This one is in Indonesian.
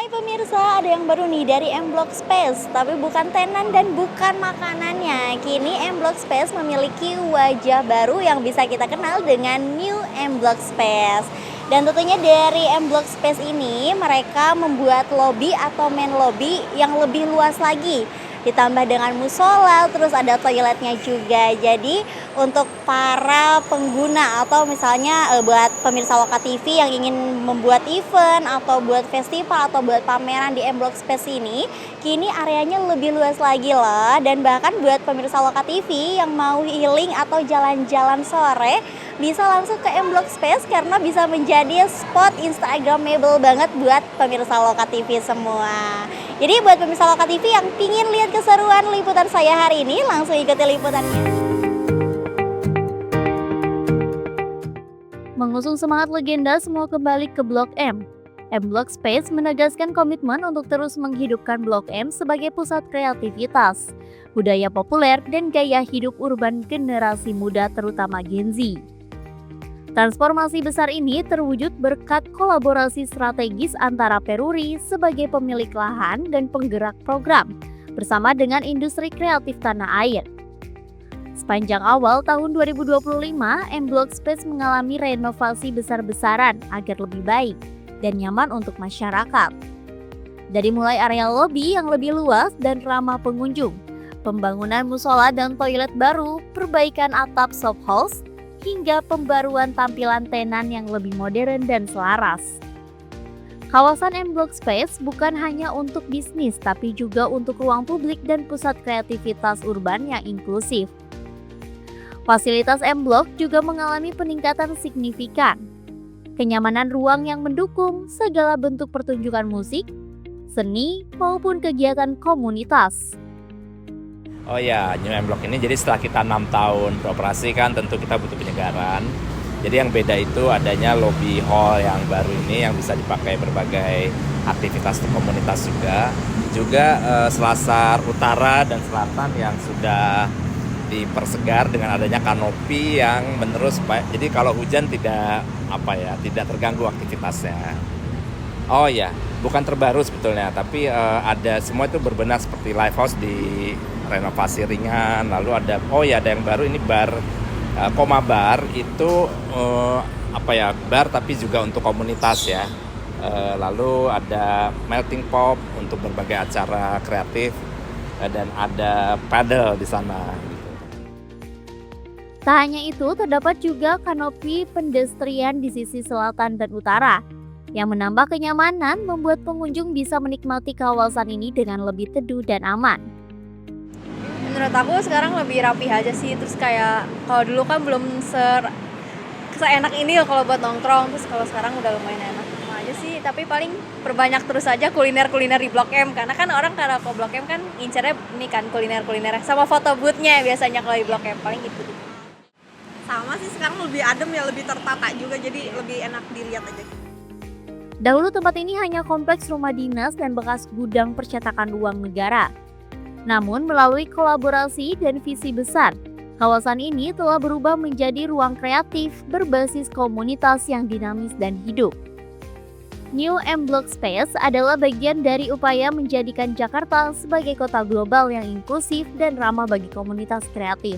Hai pemirsa, ada yang baru nih dari M-Block Space, tapi bukan tenan dan bukan makanannya. Kini M-Block Space memiliki wajah baru yang bisa kita kenal dengan New M-Block Space. Dan tentunya dari M-Block Space ini mereka membuat lobby atau main lobby yang lebih luas lagi. Ditambah dengan musola, terus ada toiletnya juga. Jadi untuk para pengguna atau misalnya buat pemirsa Loka TV yang ingin membuat event atau buat festival atau buat pameran di M-Block Space ini, kini areanya lebih luas lagi loh. Dan bahkan buat pemirsa Loka TV yang mau healing atau jalan-jalan sore, bisa langsung ke M-Block Space karena bisa menjadi spot instagramable banget buat pemirsa Loka TV semua. Jadi buat pemirsa Loka TV yang pingin lihat keseruan liputan saya hari ini, langsung ikuti liputannya. Mengusung semangat legenda semua kembali ke Blok M. M-Block Space menegaskan komitmen untuk terus menghidupkan Blok M sebagai pusat kreativitas, budaya populer, dan gaya hidup urban generasi muda terutama Gen Z. Transformasi besar ini terwujud berkat kolaborasi strategis antara Peruri sebagai pemilik lahan dan penggerak program bersama dengan industri kreatif tanah air. Sepanjang awal tahun 2025, M-Block Space mengalami renovasi besar-besaran agar lebih baik dan nyaman untuk masyarakat. Dari mulai area lobi yang lebih luas dan ramah pengunjung, pembangunan musola dan toilet baru, perbaikan atap shop house, hingga pembaruan tampilan tenan yang lebih modern dan selaras. Kawasan M-Block Space bukan hanya untuk bisnis, tapi juga untuk ruang publik dan pusat kreativitas urban yang inklusif. Fasilitas M-Block juga mengalami peningkatan signifikan. Kenyamanan ruang yang mendukung segala bentuk pertunjukan musik, seni, maupun kegiatan komunitas. Oh ya, New M-Block ini jadi setelah kita 6 tahun beroperasi kan tentu kita butuh penyegaran. Jadi yang beda itu adanya lobby hall yang baru ini yang bisa dipakai berbagai aktivitas untuk komunitas juga. Juga Selasar Utara dan Selatan yang sudah dipersegar dengan adanya kanopi yang menerus. Jadi kalau hujan tidak terganggu aktivitasnya. Oh ya, bukan terbaru sebetulnya, tapi ada semua itu berbenah seperti live house di renovasi ringan. Lalu ada yang baru ini bar Koma Bar itu bar tapi juga untuk komunitas ya. Lalu ada melting pop untuk berbagai acara kreatif dan ada paddle di sana. Tak hanya itu, terdapat juga kanopi pedestrian di sisi selatan dan utara yang menambah kenyamanan, membuat pengunjung bisa menikmati kawasan ini dengan lebih teduh dan aman. Menurut aku sekarang lebih rapi aja sih, terus kayak kalau dulu kan belum seenak ini kalau buat nongkrong, terus kalau sekarang udah lumayan enak aja sih. Tapi paling perbanyak terus aja kuliner-kuliner di Blok M, karena kan orang kalau ke Blok M kan incernya ini kan kuliner-kuliner sama foto booth-nya biasanya kalau di Blok M, paling gitu. Sama sih, sekarang lebih adem ya, lebih tertata juga, jadi lebih enak dilihat aja. Dahulu tempat ini hanya kompleks rumah dinas dan bekas gudang percetakan uang negara. Namun melalui kolaborasi dan visi besar, kawasan ini telah berubah menjadi ruang kreatif berbasis komunitas yang dinamis dan hidup. New M-Block Space adalah bagian dari upaya menjadikan Jakarta sebagai kota global yang inklusif dan ramah bagi komunitas kreatif.